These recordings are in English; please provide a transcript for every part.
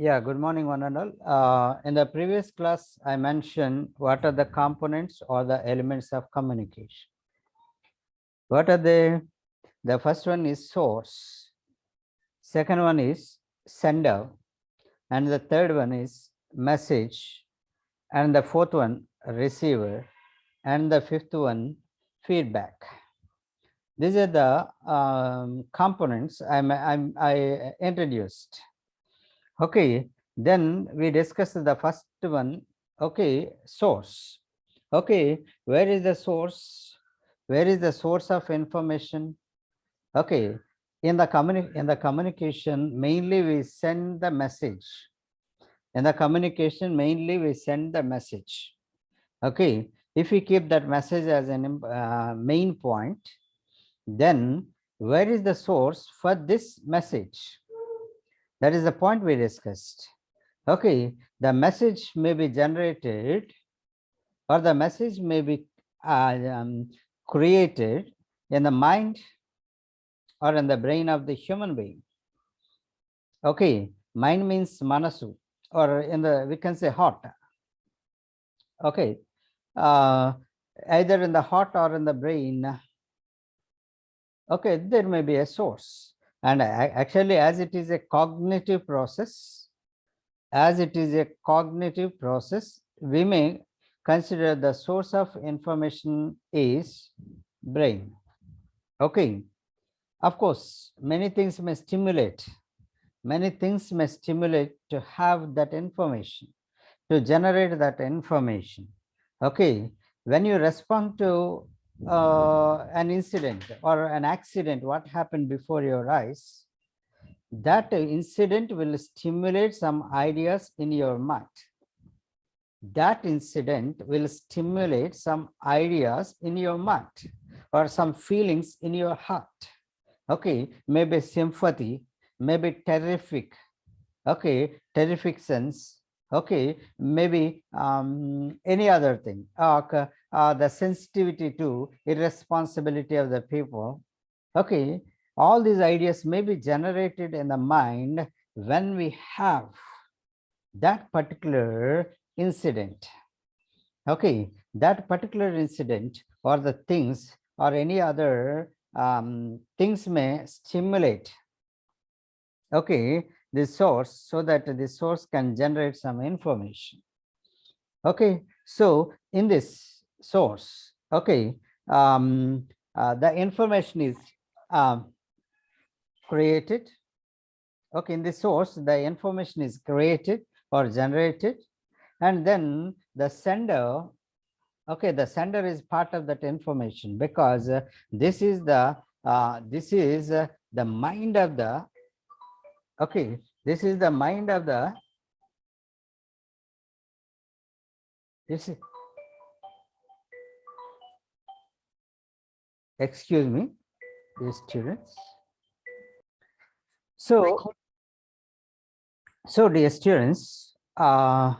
Yeah, good morning, one and all. In the previous class, I mentioned what are the components or the elements of communication. What are they? The first one is source, second one is sender, and the third one is message, and the fourth one receiver, and the fifth one feedback. These are the components I introduced. Okay, then we discussed the first one. Okay, source. Okay, where is the source? Where is the source of information? Okay, in the communication, mainly we send the message. In the communication, mainly we send the message. Okay, if we keep that message as an main point, then where is the source for this message? That is the point we discussed. Okay, the message may be generated or the message may be created in the mind or in the brain of the human being. Okay, mind means manasu, or in the we can say heart. Okay, either in the heart or in the brain. Okay, there may be a source, and actually, as it is a cognitive process, we may consider the source of information is brain. Okay, of course, many things may stimulate to have that information, to generate that information. Okay, when you respond to an incident or an accident, what happened before your eyes, that incident will stimulate some ideas in your mind. That incident will stimulate some ideas in your mind or some feelings in your heart. Okay, maybe sympathy, maybe terrific, okay, terrific sense, okay, maybe any other thing, the sensitivity to irresponsibility of the people. Okay, all these ideas may be generated in the mind when we have that particular incident. Okay, that particular incident or the things or any other things may stimulate, okay, the source, so that the source can generate some information. Okay, so in this source, okay, the information is created. Okay, in the source, the information is created or generated, and then the sender, okay, the sender is part of that information, because this is the mind of the, okay, this is the mind of the, this is, excuse me, the students. So dear students, the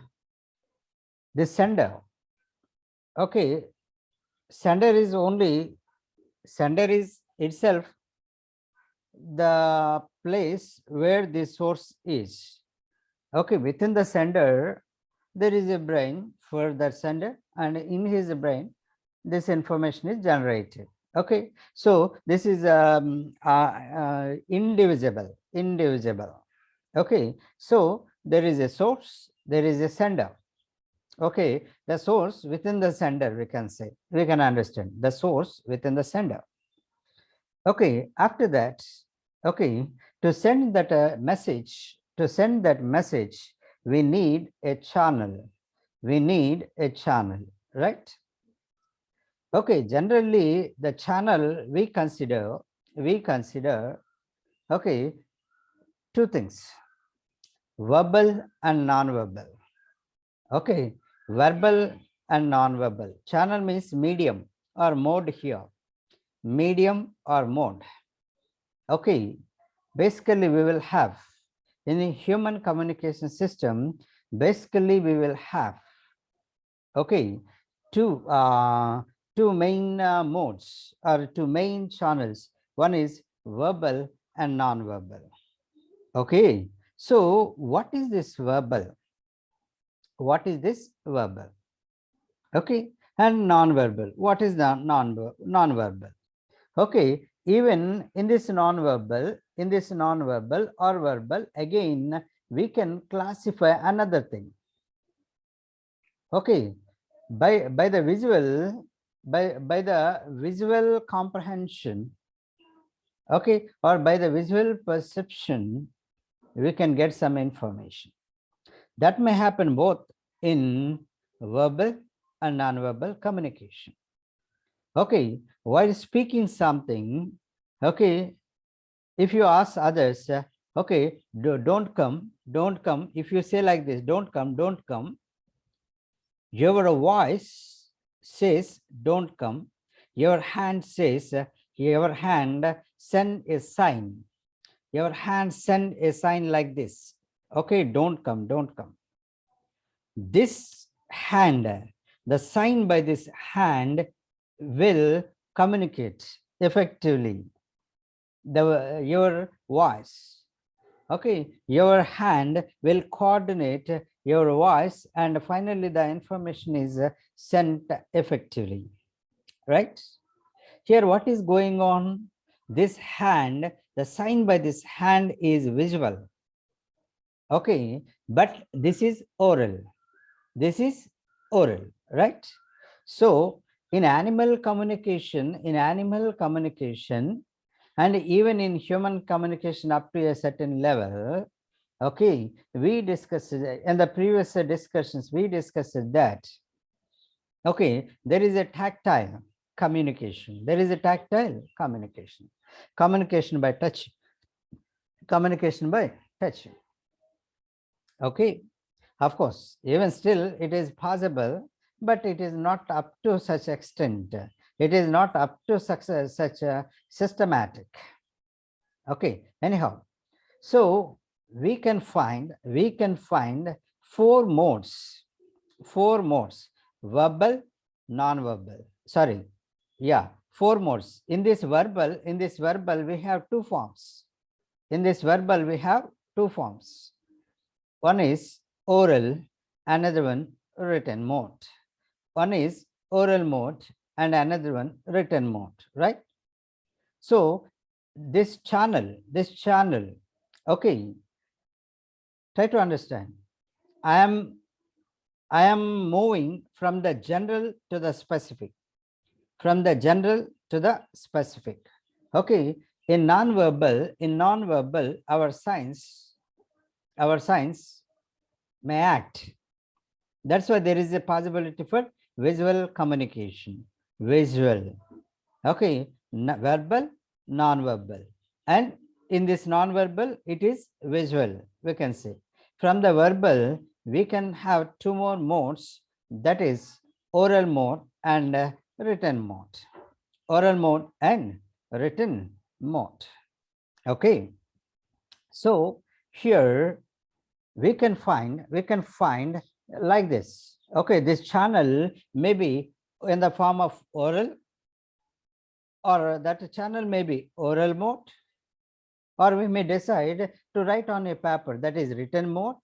sender, okay, sender is itself the place where the source is. Okay, within the sender there is a brain for that sender, and in his brain this information is generated. Okay, so this is indivisible. Okay, so there is a source, there is a sender. Okay, the source within the sender, we can understand the source within the sender. Okay, after that, okay, to send that message, we need a channel. Right? Okay, generally the channel we consider, okay, two things: verbal and non-verbal. Okay, verbal and non-verbal. Channel means medium or mode here. Medium or mode. Okay, basically we will have in a human communication system, basically we will have, okay, two main modes or two main channels. One is verbal and non-verbal. Okay, So what is this verbal? What is this verbal? Okay, and non-verbal. What is the non-verbal? Okay, even in this non-verbal, or verbal, again we can classify another thing. Okay, by the visual, by the visual comprehension, okay, or by the visual perception, we can get some information. That may happen both in verbal and non-verbal communication. Okay, while speaking something, okay, if you ask others, okay, don't come, if you say like this, don't come, your voice says don't come, your hand says, your hand send a sign, your hand send a sign like this, okay, don't come. This hand, the sign by this hand will communicate effectively your voice. Okay, your hand will coordinate your voice, and finally the information is sent effectively, right? Here what is going on? This hand, the sign by this hand is visual. Okay, but this is oral. This is oral, right? So in animal communication, and even in human communication up to a certain level, okay, we discussed in the previous discussions, we discussed that, okay, there is a tactile communication, communication by touch, okay. Of course, even still it is possible, but it is not up to such extent. It is not up to such a systematic. Okay, anyhow, so we can find four modes, verbal, non-verbal. Sorry, yeah, four modes. In this verbal, we have two forms. One is oral, another one written mode. One is oral mode and another one written mode, right? So this channel, okay, try to understand. I am moving from the general to the specific, okay. In non-verbal, our signs may act. That's why there is a possibility for visual communication, okay, verbal, non-verbal, and in this non-verbal it is visual. We can say from the verbal we can have two more modes, that is oral mode and written mode. Okay, so here we can find like this. Okay, this channel may be in the form of oral, or that channel may be oral mode, or we may decide to write on a paper, that is written mode.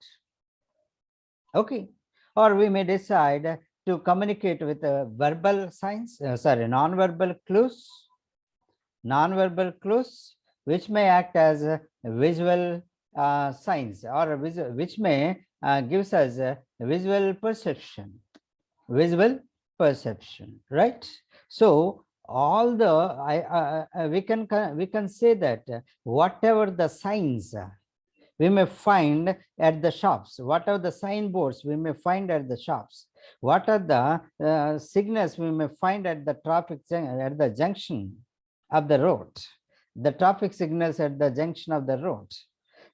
Okay, or we may decide to communicate with verbal signs, non-verbal clues, which may act as visual signs, or which may gives us visual perception, right? So all the we can say that whatever the signs we may find at the shops, whatever the signboards we may find at the shops, what are the signals we may find at the at the junction of the road, the traffic signals at the junction of the road,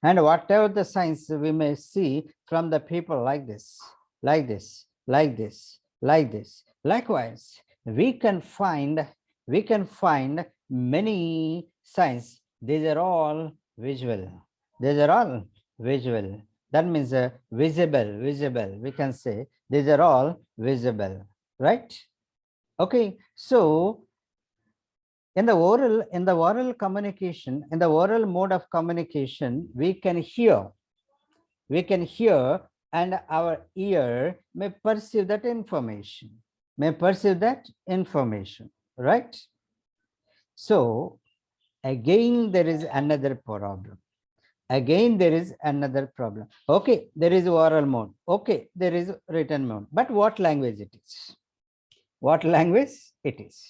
and whatever the signs we may see from the people, like this, likewise we can find many signs. These are all visual. That means visible, we can say these are all visible, right? Okay, so in the oral communication, in the oral mode of communication, we can hear we can hear, and our ear may perceive that information, right? So again, there is another problem. Okay, there is oral mode. Okay, there is written mode. But what language it is?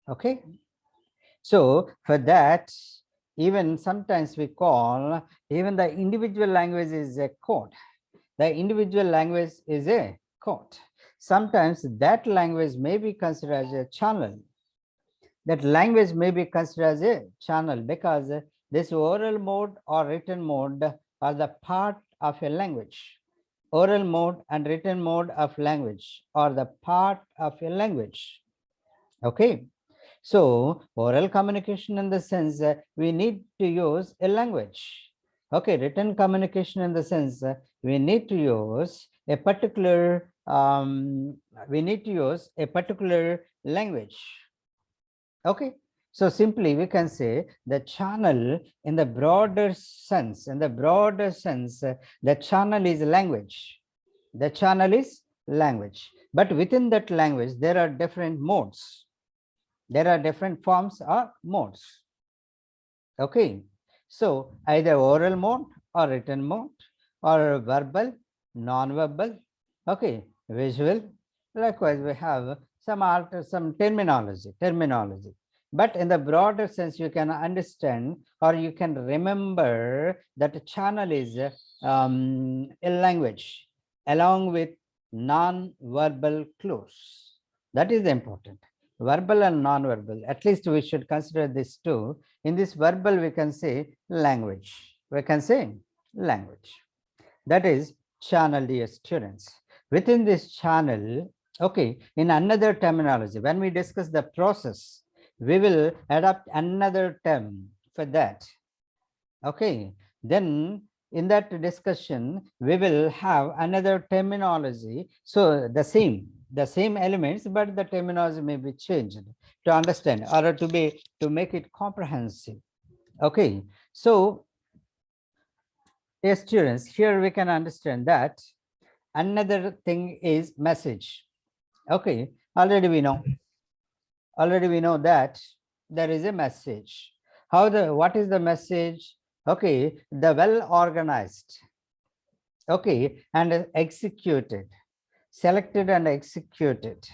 Okay. So for that, even sometimes we call even the individual language is a code. Sometimes that language may be considered as a channel. Because this oral mode or written mode are the part of a language. Oral mode and written mode of language are the part of a language. Okay. So oral communication in the sense we need to use a language. Okay, written communication in the sense we need to use a particular language. Okay, so simply we can say the channel in the broader sense. The channel is language. But within that language, there are different modes. There are different forms or modes. Okay, so either oral mode or written mode or verbal, non-verbal, okay, visual. Likewise, we have some terminology. But in the broader sense, you can understand or you can remember that a channel is a language along with non-verbal clues. That is important. Verbal and non-verbal. At least we should consider this too. In this verbal, we can say language. That is channel, dear students. Within this channel, okay, in another terminology, when we discuss the process, we will adopt another term for that. Okay, then in that discussion, we will have another terminology. So the same elements, but the terminology may be changed to understand or to make it comprehensive. Okay, so yes, students, here we can understand that another thing is message. Okay, already we know that there is a message. What is the message? Okay, the well organized, okay, and selected and executed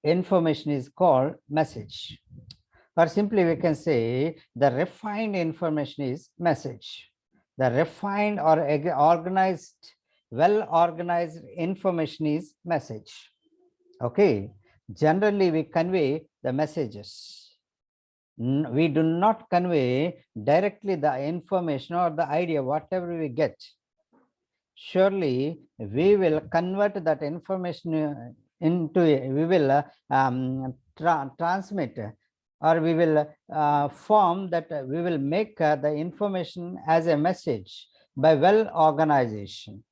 information is called message. Or simply we can say the refined information is message. The refined or organized, well organized information is message. Okay, generally we convey the messages. We do not convey directly the information or the idea, whatever we get. Surely we will convert that information into we will transmit, or we will form that we will make the information as a message by well organization,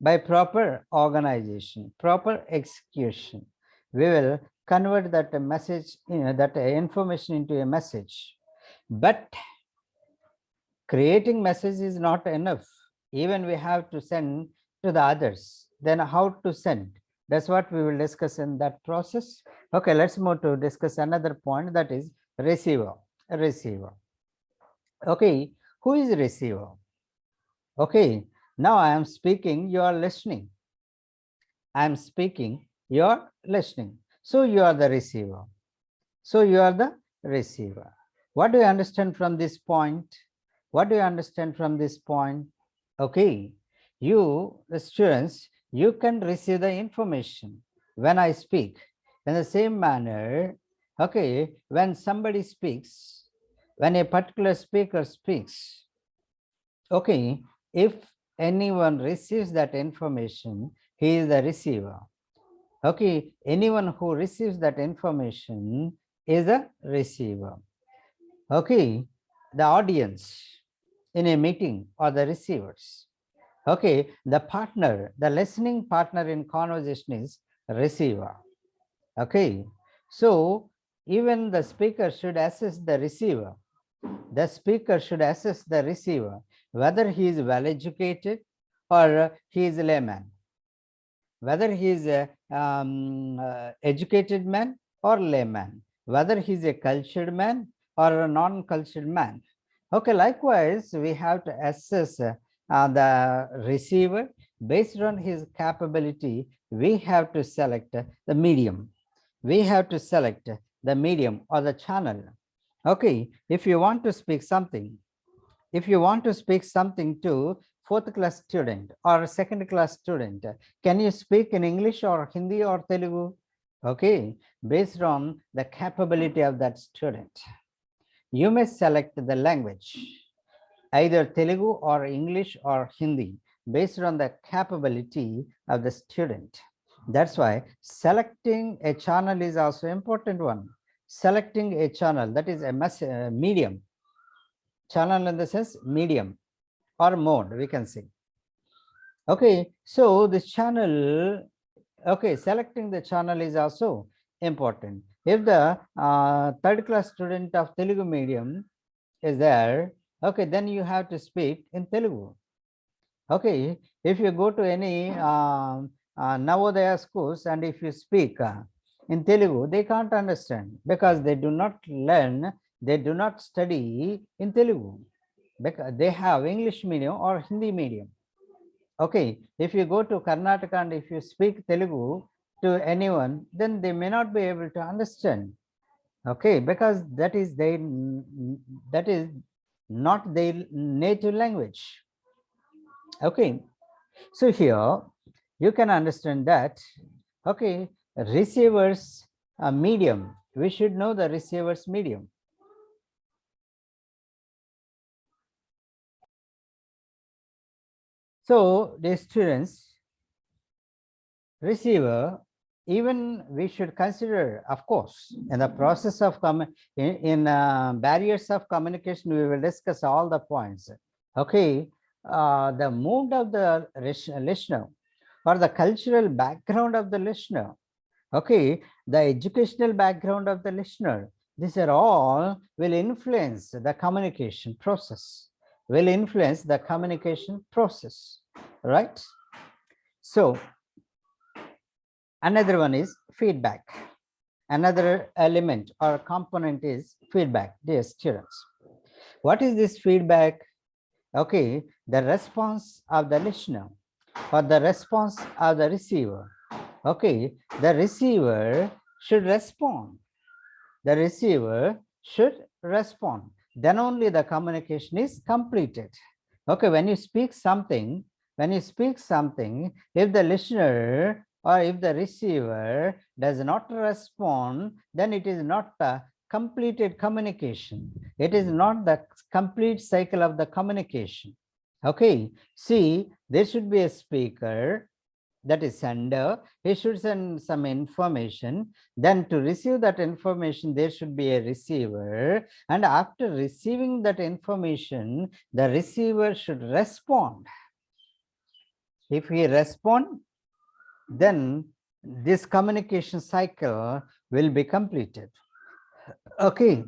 by proper organization, proper execution. We will convert that message, that information into a message. But creating message is not enough. Even we have to send to the others. Then how to send? That's what we will discuss in that process. Okay, let's move to discuss another point, that is receiver. Okay, who is receiver? Okay, now I am speaking, you are listening. I am speaking, you are listening. So you are the receiver. What do you understand from this point? Okay, you, the students, you can receive the information when I speak. In the same manner, okay, when somebody speaks, when a particular speaker speaks, okay, if anyone receives that information, he is the receiver. Okay, anyone who receives that information is a receiver. Okay, the audience in a meeting or the receivers. Okay, the partner, the listening partner in conversation is receiver. Okay, so even the speaker should assess the receiver. The speaker should assess the receiver, whether he is well educated or he is a layman, whether he is a educated man or layman, whether he is a cultured man or a non-cultured man. Okay, likewise, we have to assess the receiver based on his capability. We have to select the medium. We have to select the medium or the channel. Okay, if you want to speak something, to fourth class student or second class student, can you speak in English or Hindi or Telugu? Okay, based on the capability of that student, you may select the language, either Telugu or English or Hindi, based on the capability of the student. That's why selecting a channel is also important one. Selecting a channel, that is a medium, channel in the sense medium or mode, we can say. Okay, so this channel, okay, selecting the channel is also important. If the third class student of Telugu medium is there, okay, then you have to speak in Telugu. Okay, if you go to any Navodaya schools and if you speak in Telugu, they can't understand because they do not learn, they do not study in Telugu, because they have English medium or Hindi medium. Okay, if you go to Karnataka and if you speak Telugu to anyone, then they may not be able to understand. Okay, because that is not their native language. Okay, so here you can understand that, okay, receivers medium, we should know the receiver's medium. So the students, receiver, even we should consider, of course, in the process of barriers of communication, we will discuss all the points. Okay, the mood of the listener or the cultural background of the listener, okay, the educational background of the listener, these are all will influence the communication process, right? So another one is feedback. Another element or component is feedback, dear students. What is this feedback? Okay, the response of the listener or the response of the receiver. Okay, the receiver should respond. The receiver should respond. Then only the communication is completed. Okay, when you speak something, if the listener or if the receiver does not respond, then it is not a completed communication. It is not the complete cycle of the communication. Okay, see, there should be a speaker, that is sender. He should send some information. Then to receive that information, there should be a receiver. And after receiving that information, the receiver should respond. If he responds, then this communication cycle will be completed. Okay.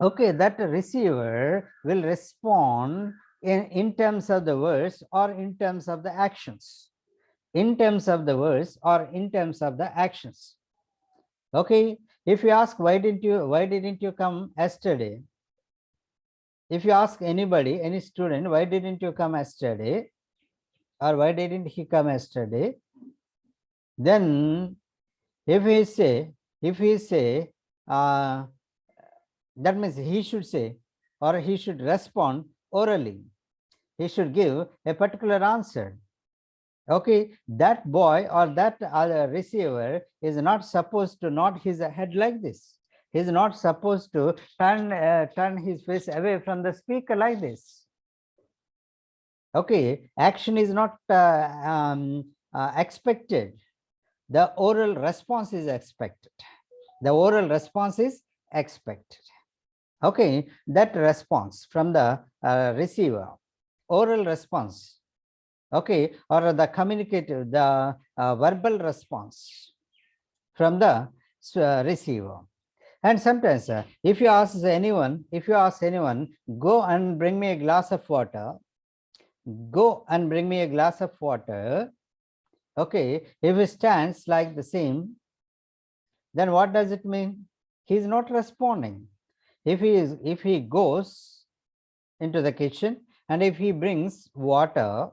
Okay, that receiver will respond in terms of the words or in terms of the actions. In terms of the words or in terms of the actions. Okay, if you ask why didn't you come yesterday? If you ask anybody, any student, why didn't you come yesterday, or why didn't he come yesterday, then if he say that means he should say, or he should respond orally. He should give a particular answer. Okay, that boy or that other receiver is not supposed to nod his head like this. He is not supposed to turn his face away from the speaker like this. Okay, action is not expected. The oral response is expected. The oral response is expected. Okay, that response from the receiver, oral response, okay, or the communicative, the verbal response from the receiver. And sometimes if you ask anyone, go and bring me a glass of water, go and bring me a glass of water. Okay, if he stands like the same, then what does it mean? He is not responding. If he goes into the kitchen and if he brings water,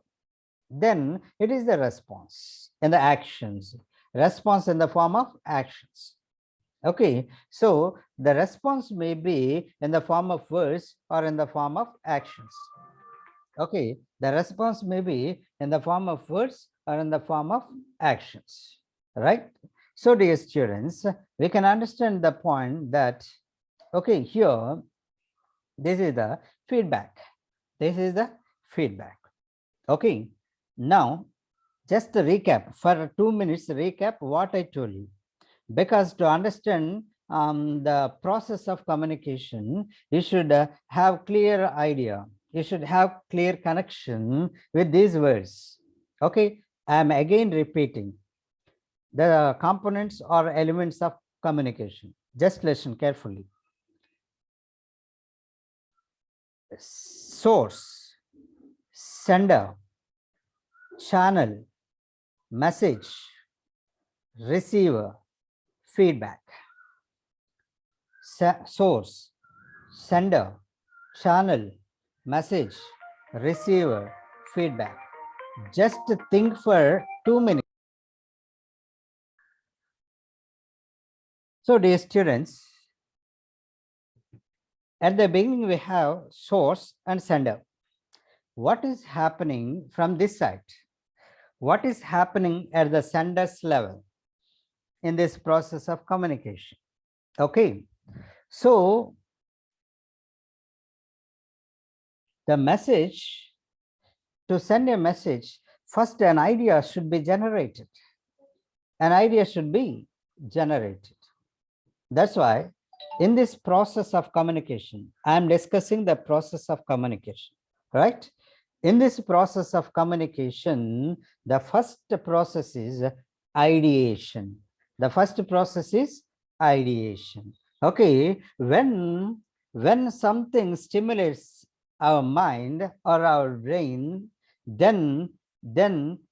then it is the response and the actions, response in the form of actions. Okay, so the response may be in the form of words or in the form of actions. Okay, the response may be in the form of words or in the form of actions, right? So dear students, we can understand the point that, okay, here, this is the feedback. This is the feedback. Okay, now just a recap, for 2 minutes recap what I told you, because to understand the process of communication, you should have clear idea, you should have clear connection with these words. Okay, I am again repeating the components or elements of communication. Just listen carefully. Source, sender, channel, message, receiver, feedback. Source, sender, channel, message, receiver, feedback. Just think for 2 minutes. So dear students, at the beginning we have source and sender. What is happening from this side? What is happening at the sender's level in this process of communication? Okay, so the message, to send a message, first an idea should be generated. An idea should be generated. That's why in this process of communication, I am discussing the process of communication, right? In this process of communication, the first process is ideation. The first process is ideation. Okay, when something stimulates our mind or our brain, then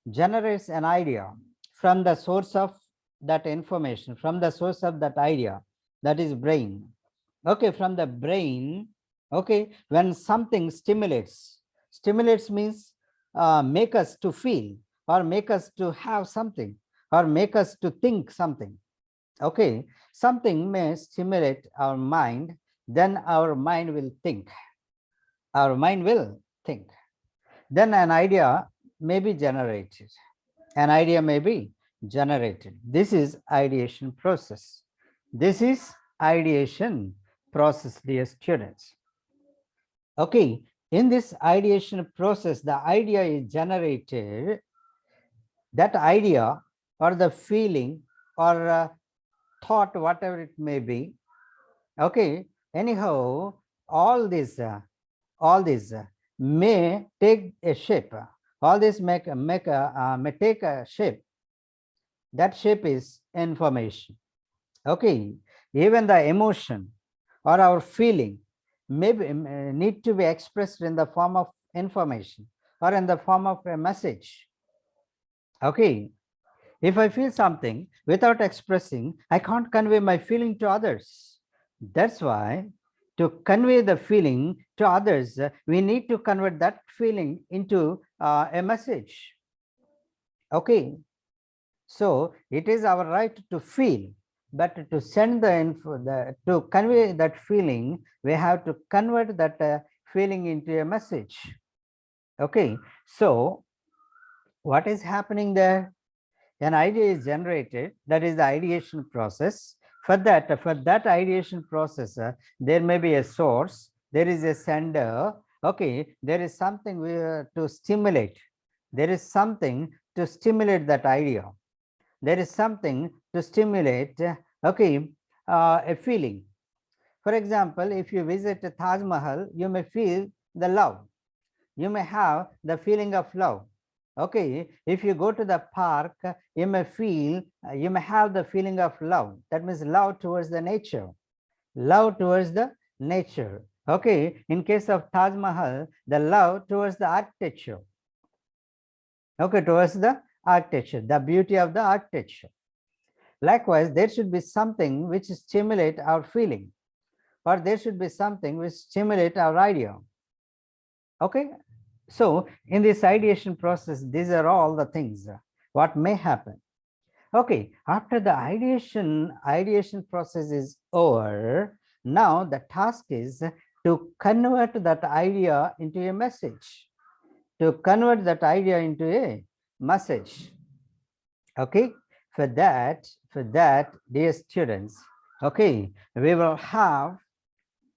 generates an idea from the source of that information, from the source of that idea, that is brain. Okay, from the brain, okay, when something stimulates means make us to feel or make us to have something or make us to think something. Okay, something may stimulate our mind, then our mind will think. Our mind will think. Then an idea may be generated. An idea may be generated. This is ideation process. This is ideation process, dear students. Okay, in this ideation process, the idea is generated. That idea or the feeling or thought, whatever it may be. Okay, anyhow, all this may take a shape. All this may take a shape. That shape is information. Okay, even the emotion or our feeling maybe need to be expressed in the form of information or in the form of a message. Okay, if I feel something without expressing, I can't convey my feeling to others. That's why to convey the feeling to others, we need to convert that feeling into a message. Okay, so it is our right to feel, but to send the info, to convey that feeling, we have to convert that feeling into a message. Okay, so what is happening there? An idea is generated, that is the ideation process. For that ideation process, there may be a source, there is a sender. Okay, there is something to stimulate. There is something to stimulate that idea. There is something to stimulate, okay, a feeling. For example, if you visit Taj Mahal, you may feel the love. You may have the feeling of love. Okay, if you go to the park, you may have the feeling of love. That means love towards the nature. love towards the nature. Okay, in case of Taj Mahal, the love towards the architecture. Okay, towards the architecture, the beauty of the architecture. Likewise, there should be something which stimulate our feeling, or there should be something which stimulate our idea. Okay, so in this ideation process, these are all the things what may happen. Okay, after the ideation process is over, now the task is to convert that idea into a message, to convert that idea into a message. Okay, for that, dear students, okay, we will have,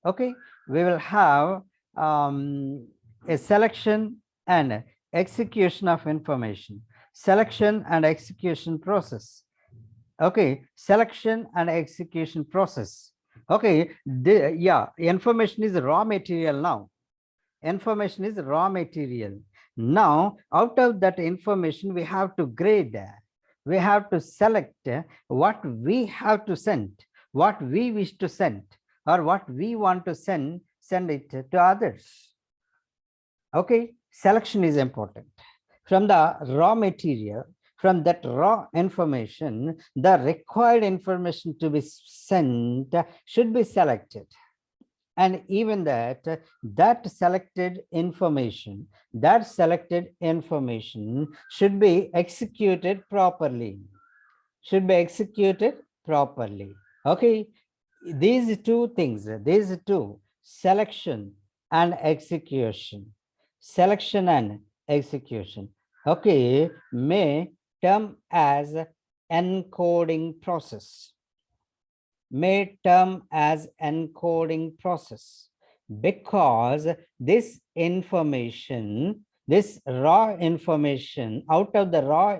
okay, we will have a selection and execution of information, selection and execution process. Okay, selection and execution process. Okay, yeah, information is raw material now. Information is raw material. Now, out of that information, we have to grade. We have to select what we have to send, what we wish to send, or what we want to send it to others. Okay, selection is important. From the raw material, from that raw information, the required information to be sent should be selected. And even that selected information should be executed properly, Okay, these two things, selection and execution, okay, may term as encoding process, because this information, this raw information, out of the raw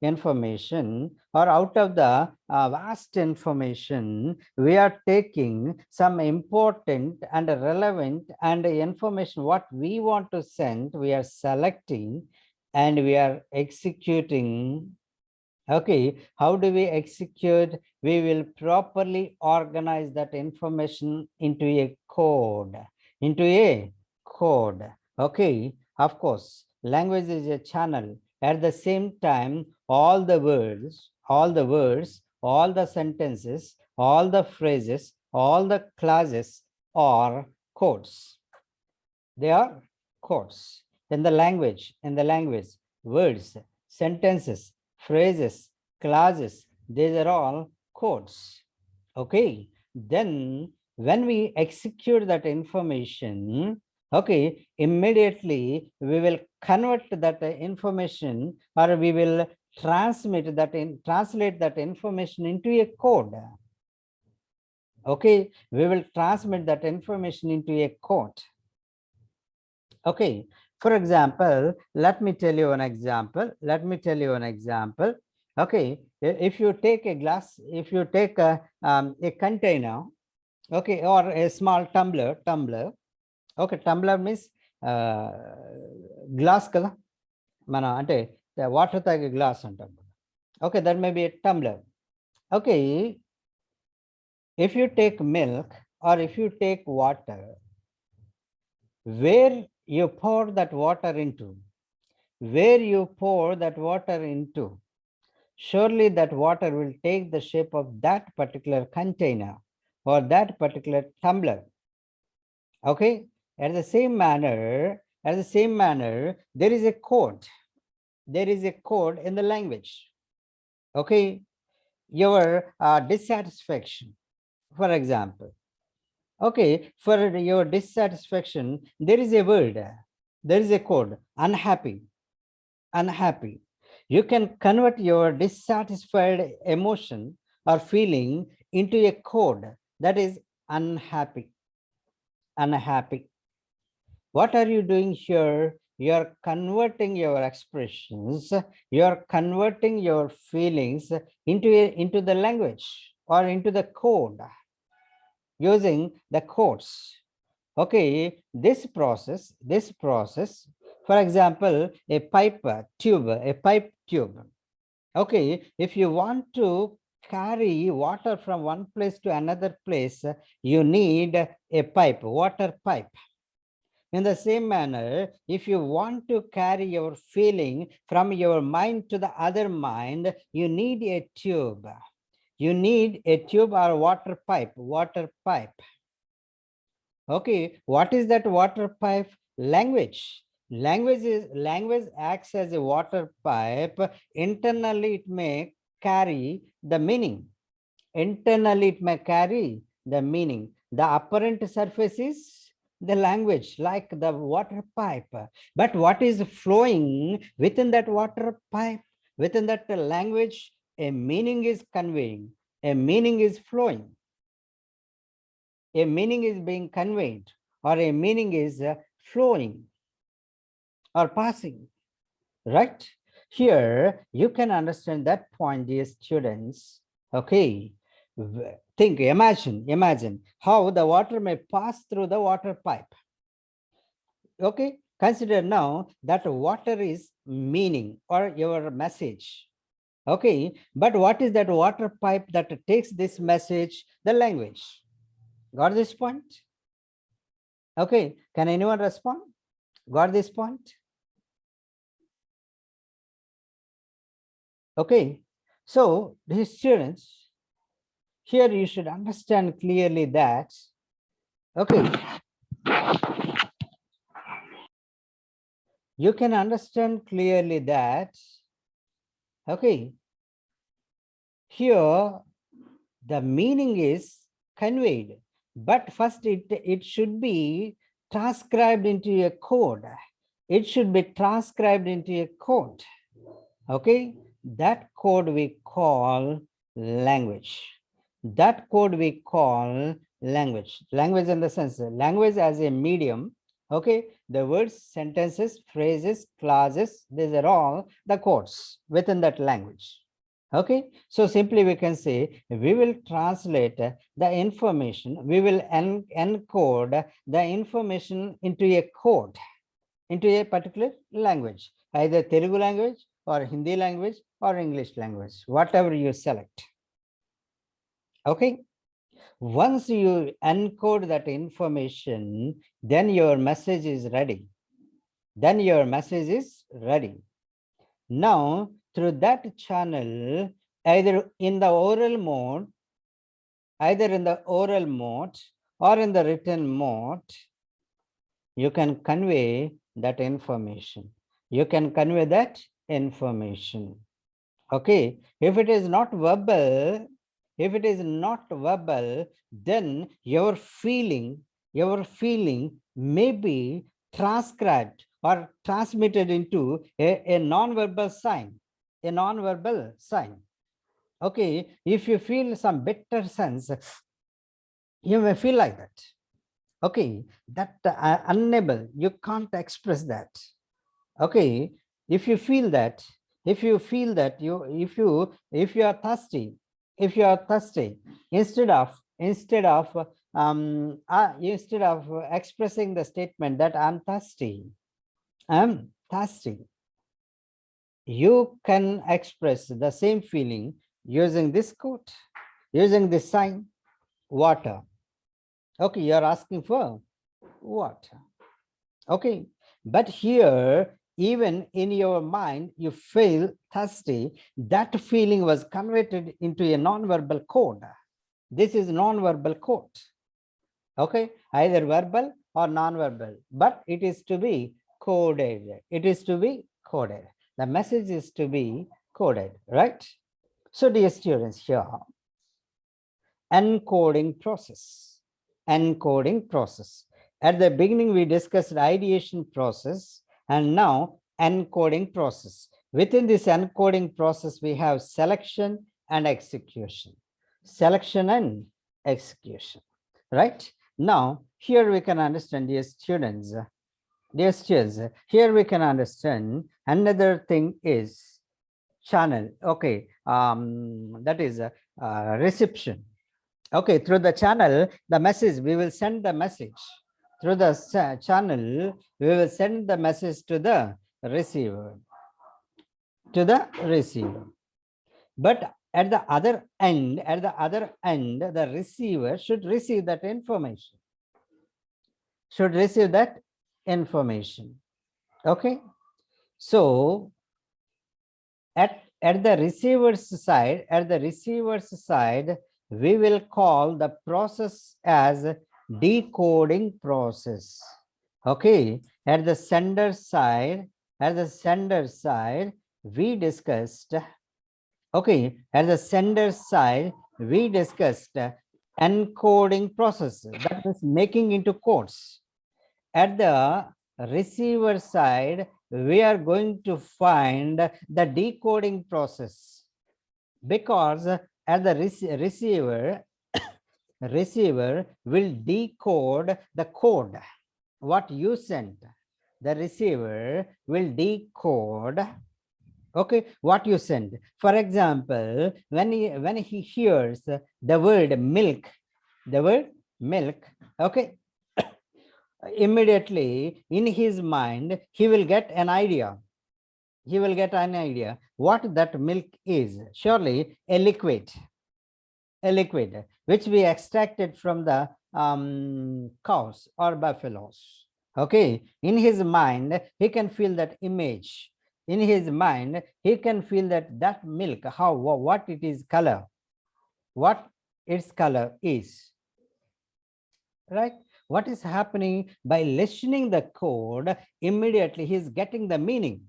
information, or out of the vast information, we are taking some important and relevant and information what we want to send, we are selecting and we are executing. Okay, how do we execute? We will properly organize that information into a code, Okay, of course, language is a channel. At the same time, all the words, all the sentences, all the phrases, all the clauses are codes. They are codes. In the language, words, sentences, phrases, clauses, these are all codes. Okay, then when we execute that information, okay, immediately we will convert that information, or we will translate that information into a code. Okay, we will transmit that information into a code. Okay, for example, let me tell you an example. Okay, if you take a glass, if you take a container, okay, or a small tumbler. Okay, tumbler means glass kada mana ante water tagi glass antam. Okay, that may be a tumbler. Okay, if you take milk or if you take water, where you pour that water into, surely that water will take the shape of that particular container or that particular tumbler. Okay, at the same manner, there is a code. In the language. Okay, your dissatisfaction, for example. Okay, for your dissatisfaction, there is a word, there is a code, unhappy. You can convert your dissatisfied emotion or feeling into a code, that is unhappy. What are you doing here? You're converting your expressions, you're converting your feelings into the language or into the code, using the codes. Okay, this process, for example, a pipe tube. Okay, if you want to carry water from one place to another place, you need a pipe, water pipe. In the same manner, if you want to carry your feeling from your mind to the other mind, you need a tube. You need a tube or water pipe, water pipe. Okay, what is that water pipe? Language. Language acts as a water pipe. Internally, it may carry the meaning. Internally, it may carry the meaning. The apparent surface is the language, like the water pipe. But what is flowing within that water pipe? Within that language, a meaning is conveying. A meaning is flowing. A meaning is being conveyed, or a meaning is flowing or passing, right? Here, you can understand that point, dear students. Okay, imagine how the water may pass through the water pipe. Okay, consider now that water is meaning or your message. Okay, but what is that water pipe that takes this message? The language. Got this point? Okay, can anyone respond? Got this point? Okay, so these students, here you should understand clearly that, okay, you can understand clearly that, okay, here the meaning is conveyed, but first it should be transcribed into a code. It should be transcribed into a code. Okay, that code we call language. That code we call language. Language in the sense, language as a medium. Okay, the words, sentences, phrases, clauses, these are all the codes within that language. Okay, so simply we can say we will translate the information, we will encode the information into a code, into a particular language, either Telugu language or Hindi language or English language, whatever you select. Okay, once you encode that information, then your message is ready. Then your message is ready. Now, through that channel, either in the oral mode or in the written mode, you can convey that information. You can convey that information. Okay, if it is not verbal, then your feeling may be transcribed or transmitted into a non-verbal sign, Okay, if you feel some bitter sense, you may feel like that. Okay, that unable, you can't express that. Okay, if you feel that, if you are thirsty, instead of expressing the statement that I'm thirsty, you can express the same feeling using this quote, using this sign, water. Okay, you're asking for water. Okay, but here, even in your mind, you feel thirsty. That feeling was converted into a non-verbal code. This is non-verbal code. Okay, either verbal or non-verbal, but it is to be coded. It is to be coded. The message is to be coded, right? So, dear students, here, encoding process. Encoding process. At the beginning, we discussed ideation process, and now encoding process. Within this encoding process, we have selection and execution. Selection and execution, right? Now, here we can understand, dear students, here we can understand another thing is channel. Okay, that is reception. Okay, through the channel, the message, we will send the message. Through the channel, we will send the message to the receiver. But At the other end, the receiver should receive that information. Okay. So at the receiver's side, we will call the process as decoding process. Okay. At the sender side, we discussed, okay, at the sender side, we discussed encoding process, that is making into codes. At the receiver side, we are going to find the decoding process, because at the receiver will decode the code what you sent. The receiver will decode, okay, what you send. For example, when he hears the word milk, okay, immediately in his mind he will get an idea. What that milk is. Surely a liquid which we extracted from the cows or buffaloes. Okay, in his mind he can feel that image. In his mind he can feel that milk, how, what it is color, what its color is, right? What is happening by listening the code, immediately he is getting the meaning.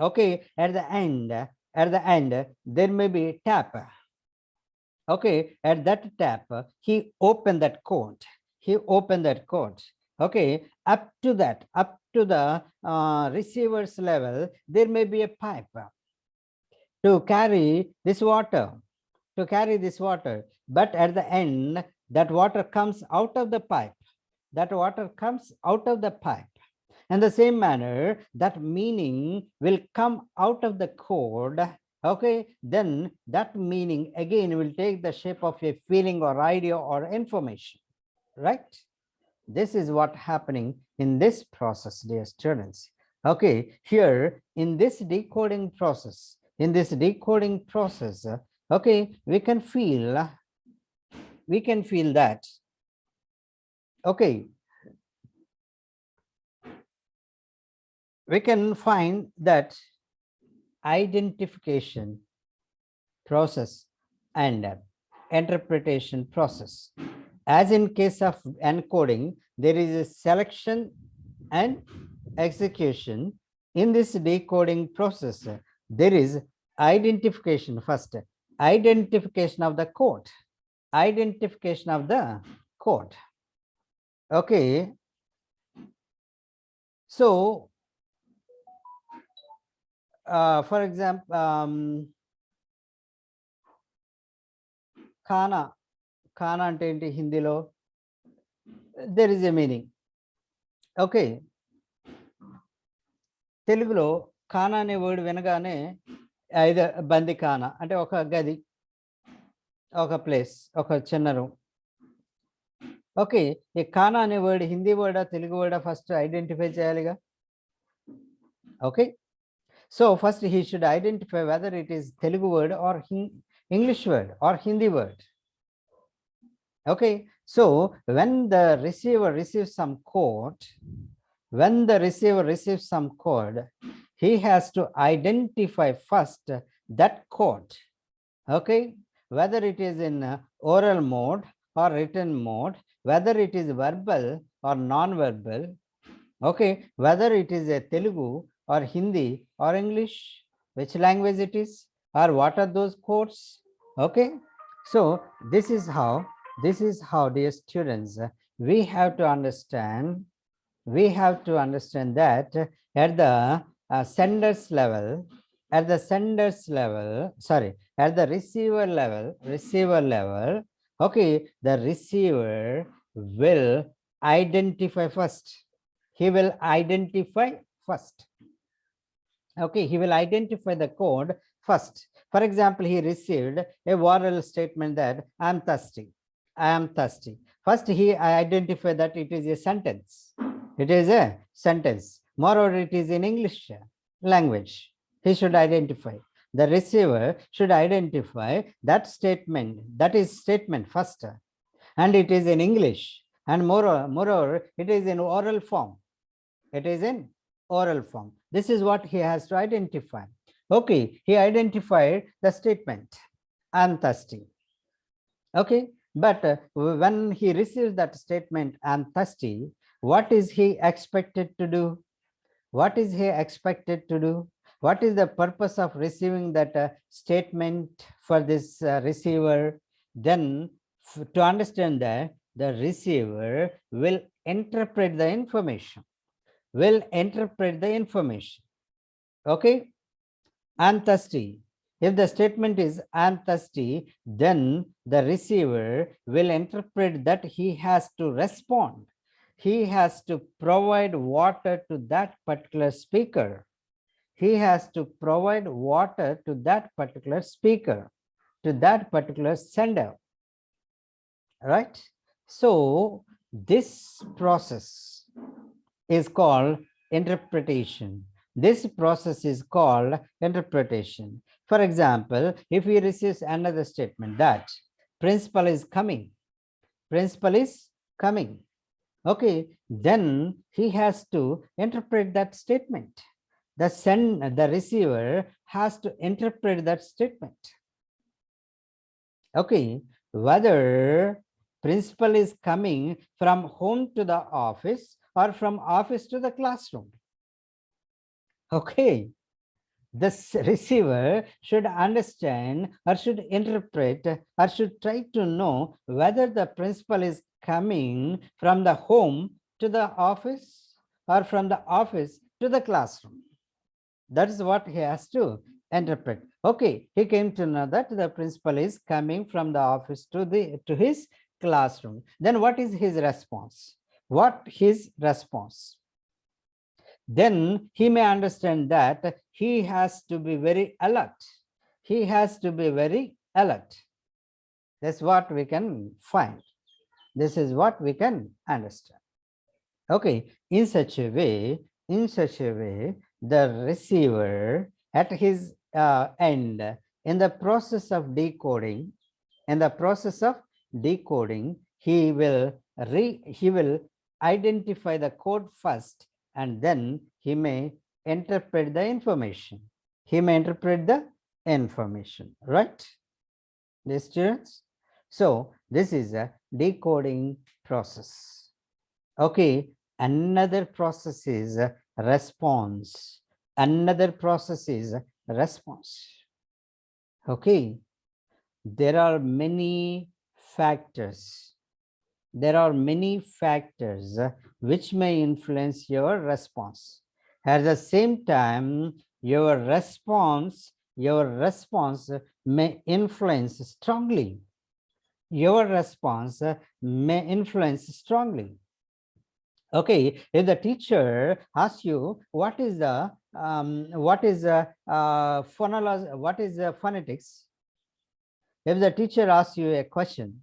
Okay, at the end there may be a tap. Okay, at that tap he opened that code. Okay, up to the receiver's level, there may be a pipe to carry this water, but at the end that water comes out of the pipe. In the same manner, that meaning will come out of the code. Okay, then that meaning again will take the shape of a feeling or idea or information, right? This is what happening in this process, dear students. Okay, here in this decoding process, okay, we can feel that, okay, we can find that identification process and interpretation process. As in case of encoding, there is a selection and execution. In this decoding process, there is identification first, identification of the code. Okay, so for example, khana అంటే ఏంటి హిందీలో? there is a meaning. Okay, తెలుగులో ఖానా అనే word వినగానే ఐదో బంది ఖానా అంటే ఒక గది, ఒక ప్లేస్, ఒక చిన్న రూమ్. ఓకే, ఈ ఖానా అనే వర్డ్ హిందీ వర్డా తెలుగు వర్డా ఫస్ట్ ఐడెంటిఫై చేయాలిగా. Okay, so first he should identify whether it is Telugu word or English word or Hindi word. Okay, so when the receiver receives some code, he has to identify first that code. Okay, whether it is in oral mode or written mode, whether it is verbal or non-verbal, okay, whether it is a Telugu or Hindi or English, which language it is, or what are those codes. Okay, so this is how, dear students, we have to understand that at the sender's level, at the receiver level, okay, the receiver will identify first. Okay, he will identify the code first. For example, he received a oral statement that I am thirsty. First, he identified that it is a sentence. Moreover, it is in English language. He should identify. the receiver should identify that statement, that is statement first, and it is in English, and moreover, it is in oral form. It is in oral form. This is what he has to identify. Okay, he identified the statement, I'm thirsty. Okay, but when he receives that statement, I'm thirsty, what is he expected to do? What is he expected to do? What is the purpose of receiving that statement for this receiver? Then to understand that, the receiver will interpret the information, okay? I'm thirsty. If the statement is I'm thirsty, then the receiver will interpret that he has to respond. He has to provide water to that particular speaker. He has to provide water to that particular speaker, to that particular sender, right? So this process is called interpretation. This process is called interpretation. For example, if he receives another statement that principal is coming, okay, then he has to interpret that statement. The receiver has to interpret that statement. Okay, whether principal is coming from home to the office or from office to the classroom. Okay, the receiver should understand or should interpret or should try to know whether the principal is coming from the home to the office or from the office to the classroom. That is what he has to interpret. Okay, he came to know that the principal is coming from the office to his classroom. Then what is his response? Then he may understand that he has to be very alert. That's what we can find. This is what we can understand. Okay, in such a way, the receiver at his end, in the process of decoding, he will identify the code first, and then he may interpret the information. Right, the students? So this is a decoding process. Okay, another process is response. Okay, there are many factors. Which may influence your response. At the same time, your response may influence strongly. Okay, if the teacher asks you what is phonetics, if the teacher asks you a question,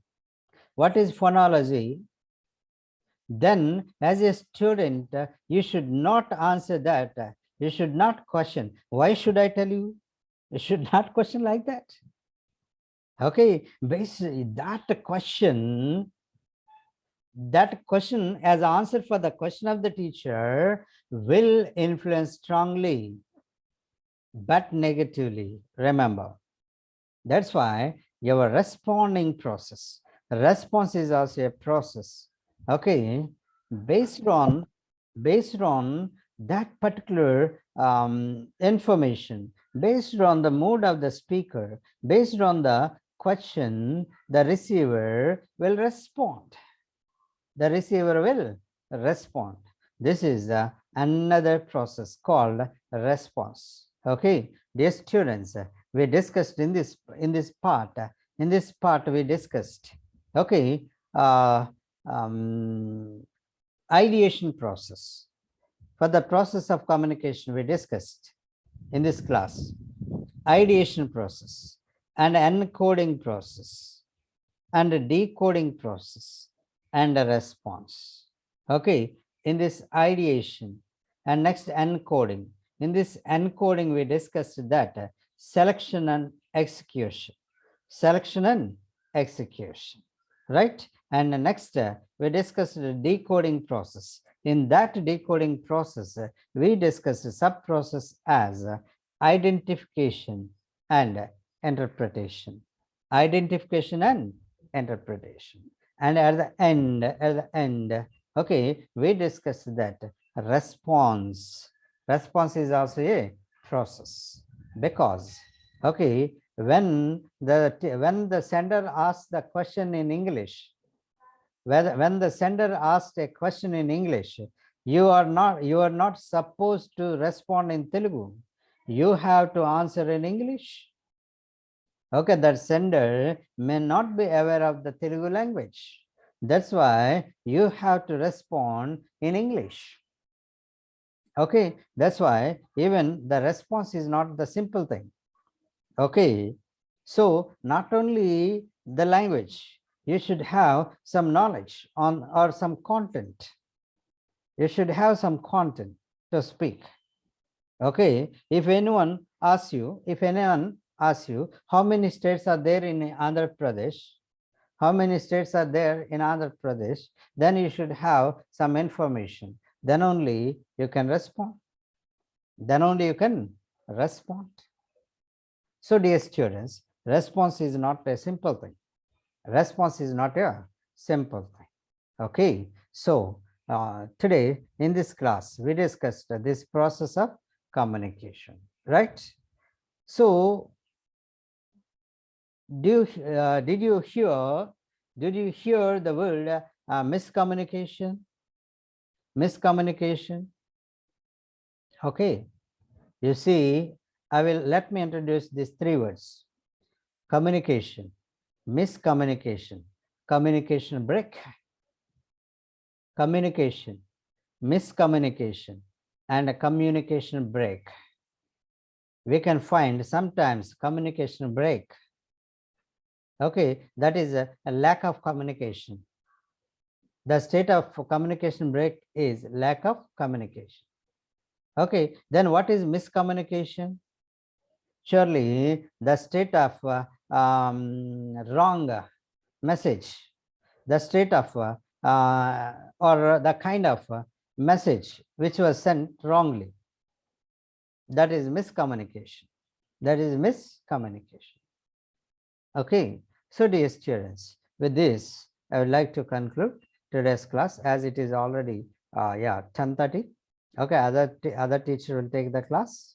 what is phonology, then as a student, you should not answer that. You should not question. Why should I tell you? You should not question like that. Okay, basically that question as answer for the question of the teacher will influence strongly but negatively. Remember, that's why your responding process, response is also a process. Okay, based on that particular information, based on the mood of the speaker, based on the question, the receiver will respond. This is another process called response. Okay, dear students, we discussed in this part we discussed, okay, ideation process. For the process of communication, we discussed in this class ideation process and encoding process and a decoding process and a response. Okay, in this ideation and next encoding. In this encoding, we discussed that selection and execution. Selection and execution, right? And next, we discussed the decoding process. In that decoding process, we discussed a sub-process as identification and interpretation. Identification and interpretation. And at the end, okay, we discussed that response. Response is also a process, because, okay, when the sender asks the question in English, when the sender asks a question in English, you are not supposed to respond in Telugu. You have to answer in English. Okay, that sender may not be aware of the Telugu language. That's why you have to respond in English. Okay, that's why even the response is not the simple thing. Okay, so not only the language, you should have some knowledge on or some content. You should have some content to speak. Okay, if anyone asks you, how many states are there in Andhra Pradesh, how many states are there in Andhra Pradesh, then you should have some information. Then only you can respond. Then only you can respond. So dear students, response is not a simple thing. Response is not a simple thing. Okay, so today in this class, we discussed this process of communication, right? So did you hear the word miscommunication? Miscommunication. Okay, you see, let me introduce these three words: communication, miscommunication, communication break, communication, miscommunication, and a communication break. We can find sometimes communication break. Okay, that is a lack of communication. The state of communication break is lack of communication. Okay, then what is miscommunication? Surely the state of wrong message, the state of or the kind of message which was sent wrongly. That is miscommunication. That is miscommunication. Okay, so dear students, with this, I would like to conclude today's class, as it is already 10:30. Okay, other teacher will take the class.